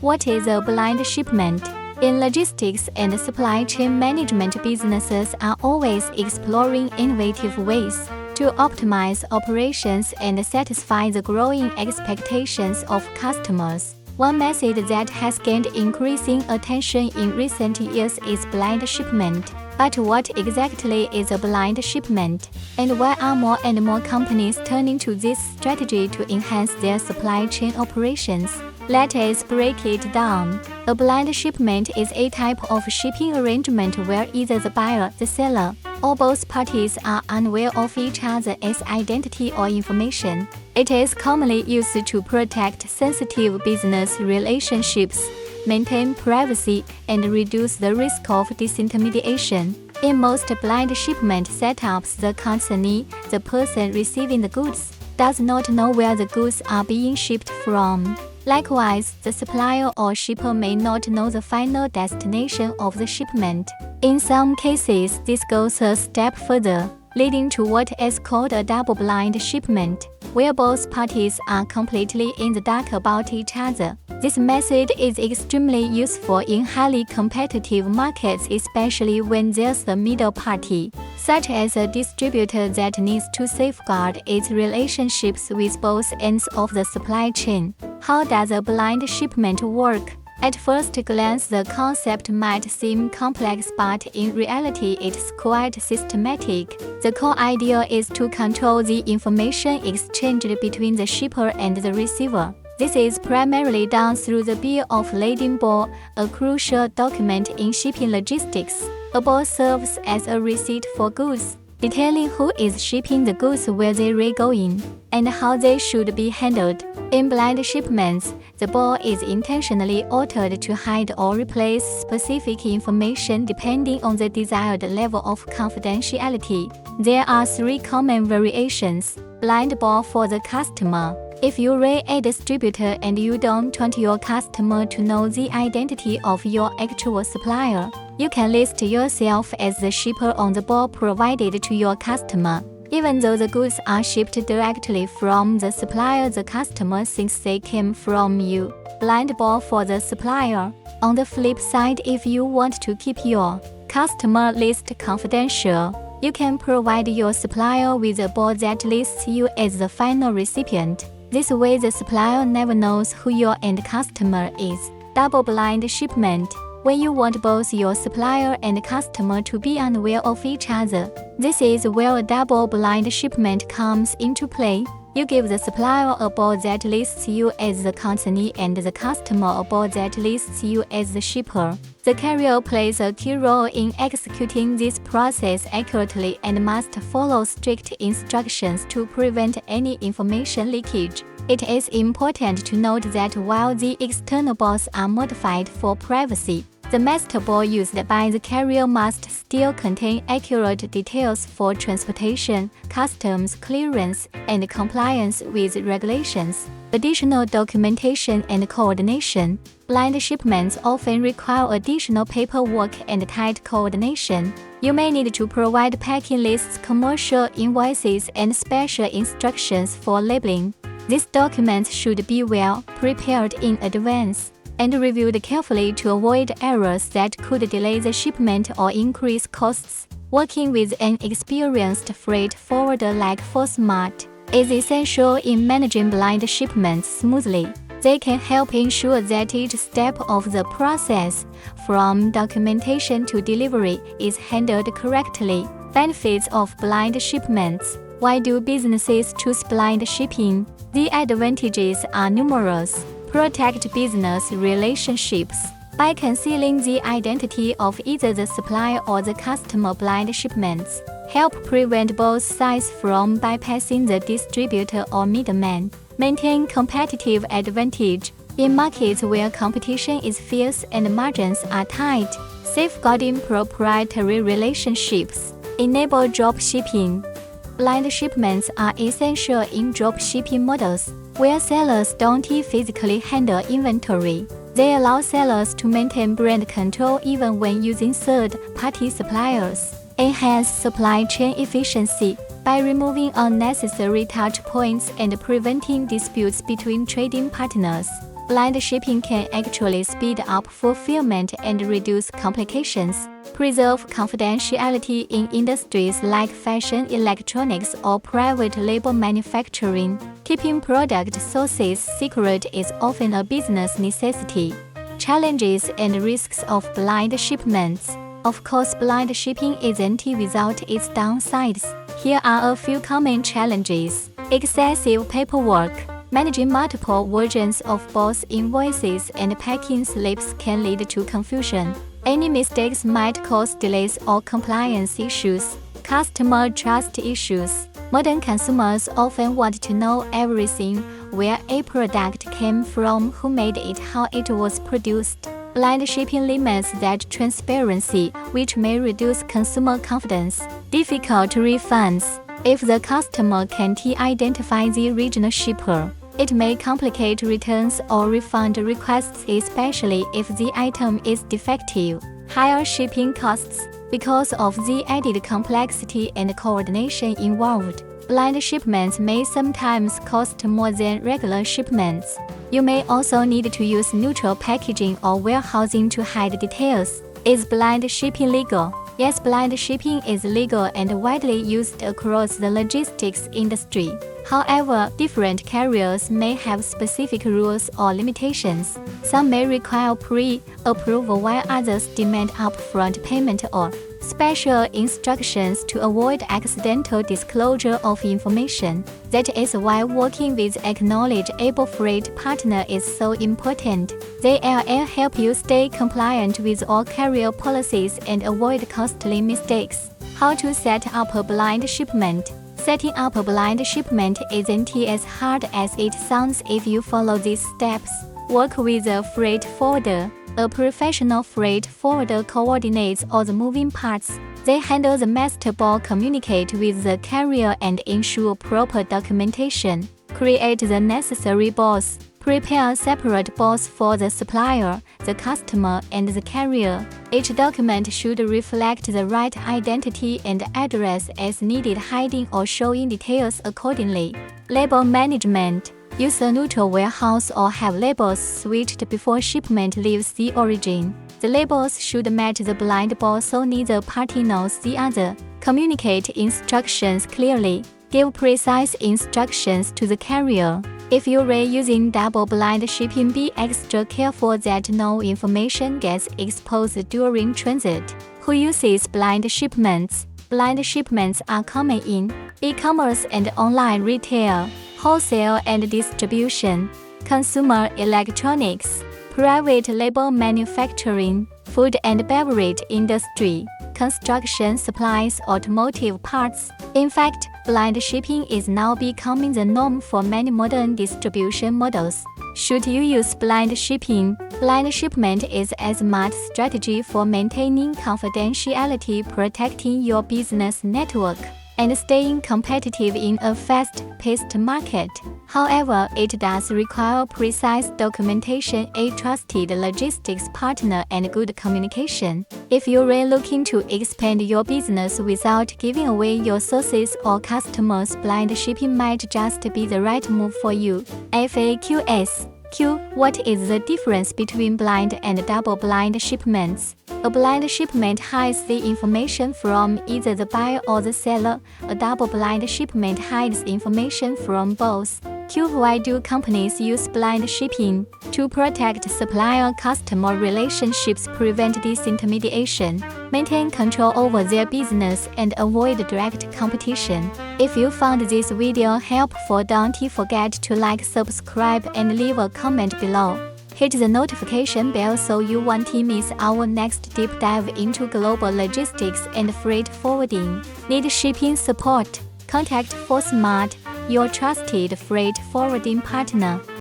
What is a blind shipment? In logistics and supply chain management, businesses are always exploring innovative ways to optimize operations and satisfy the growing expectations of customers. One method that has gained increasing attention in recent years is blind shipment. But what exactly is a blind shipment? And why are more and more companies turning to this strategy to enhance their supply chain operations? Let us break it down. A blind shipment is a type of shipping arrangement where either the buyer, the seller, or both parties are unaware of each other's identity or information. It is commonly used to protect sensitive business relationships, maintain privacy, and reduce the risk of disintermediation. In most blind shipment setups, the consignee, the person receiving the goods, does not know where the goods are being shipped from. Likewise, the supplier or shipper may not know the final destination of the shipment. In some cases, this goes a step further, leading to what is called a double-blind shipment, where both parties are completely in the dark about each other. This method is extremely useful in highly competitive markets, especially when there's a middle party, such as a distributor that needs to safeguard its relationships with both ends of the supply chain. How does a blind shipment work? At first glance, the concept might seem complex, but in reality it's quite systematic. The core idea is to control the information exchanged between the shipper and the receiver. This is primarily done through the bill of lading BOL, a crucial document in shipping logistics. A BOL serves as a receipt for goods, detailing who is shipping the goods, where they are going, and how they should be handled. In blind shipments, the BOL is intentionally altered to hide or replace specific information depending on the desired level of confidentiality. There are three common variations. Blind BOL for the customer. If you are a distributor and you don't want your customer to know the identity of your actual supplier, you can list yourself as the shipper on the BOL provided to your customer. Even though the goods are shipped directly from the supplier, the customer thinks they came from you. Blind BOL for the supplier. On the flip side, if you want to keep your customer list confidential, you can provide your supplier with a BOL that lists you as the final recipient. This way, the supplier never knows who your end customer is. Double-blind shipment. When you want both your supplier and customer to be unaware of each other, this is where a double-blind shipment comes into play. You give the supplier a BOL that lists you as the consignee and the customer a BOL that lists you as the shipper. The carrier plays a key role in executing this process accurately and must follow strict instructions to prevent any information leakage. It is important to note that while the external BOLs are modified for privacy, the master BOL used by the carrier must still contain accurate details for transportation, customs clearance, and compliance with regulations. Additional documentation and coordination. Blind shipments often require additional paperwork and tight coordination. You may need to provide packing lists, commercial invoices, and special instructions for labeling. These documents should be well prepared in advance and reviewed carefully to avoid errors that could delay the shipment or increase costs. Working with an experienced freight forwarder like Foresmart is essential in managing blind shipments smoothly. They can help ensure that each step of the process, from documentation to delivery, is handled correctly. Benefits of blind shipments. Why do businesses choose blind shipping? The advantages are numerous. Protect business relationships. By concealing the identity of either the supplier or the customer, blind shipments help prevent both sides from bypassing the distributor or middleman. Maintain competitive advantage. In markets where competition is fierce and margins are tight, safeguarding proprietary relationships. Enable drop shipping. Blind shipments are essential in drop shipping models, where sellers don't physically handle inventory. They allow sellers to maintain brand control even when using third-party suppliers. Enhance supply chain efficiency. By removing unnecessary touch points and preventing disputes between trading partners, blind shipping can actually speed up fulfillment and reduce complications, preserve confidentiality in industries like fashion, electronics, or private label manufacturing. Keeping product sources secret is often a business necessity. Challenges and risks of blind shipments. Of course, blind shipping isn't without its downsides. Here are a few common challenges. Excessive paperwork. Managing multiple versions of both invoices and packing slips can lead to confusion. Any mistakes might cause delays or compliance issues. Customer trust issues. Modern consumers often want to know everything: where a product came from, who made it, how it was produced. Blind shipping limits that transparency, which may reduce consumer confidence. Difficult refunds. If the customer can't identify the original shipper, it may complicate returns or refund requests, especially if the item is defective. Higher shipping costs. Because of the added complexity and coordination involved, blind shipments may sometimes cost more than regular shipments. You may also need to use neutral packaging or warehousing to hide details. Is blind shipping legal? Yes, blind shipping is legal and widely used across the logistics industry. However, different carriers may have specific rules or limitations. Some may require pre-approval while others demand upfront payment or special instructions to avoid accidental disclosure of information. That is why working with acknowledgeable freight partner is so important. They will help you stay compliant with all carrier policies and avoid costly mistakes. How to set up a blind shipment? Setting up a blind shipment isn't as hard as it sounds if you follow these steps. Work with a freight forwarder. A professional freight forwarder coordinates all the moving parts. They handle the master ball, communicate with the carrier, and ensure proper documentation. Create the necessary balls. Prepare separate balls for the supplier, the customer, and the carrier. Each document should reflect the right identity and address as needed, hiding or showing details accordingly. Label management. Use a neutral warehouse or have labels switched before shipment leaves the origin. The labels should match the blind ball so neither party knows the other. Communicate instructions clearly. Give precise instructions to the carrier. If you're using double blind shipping, be extra careful that no information gets exposed during transit. Who uses blind shipments? Blind shipments are common in e-commerce and online retail, wholesale and distribution, consumer electronics, private label manufacturing, food and beverage industry, construction supplies, automotive parts. In fact, blind shipping is now becoming the norm for many modern distribution models. Should you use blind shipping? Blind shipment is a smart strategy for maintaining confidentiality, protecting your business network, and staying competitive in a fast-paced market. However, it does require precise documentation, a trusted logistics partner, and good communication. If you're looking to expand your business without giving away your sources or customers, blind shipping might just be the right move for you. FAQs. What is the difference between blind and double blind shipments? A blind shipment hides the information from either the buyer or the seller. A double blind shipment hides information from both. Why do companies use blind shipping? To protect supplier-customer relationships, prevent disintermediation, maintain control over their business, and avoid direct competition. If you found this video helpful, don't forget to like, subscribe, and leave a comment below. Hit the notification bell so you won't miss our next deep dive into global logistics and freight forwarding. Need shipping support? Contact Foresmart, your trusted freight forwarding partner.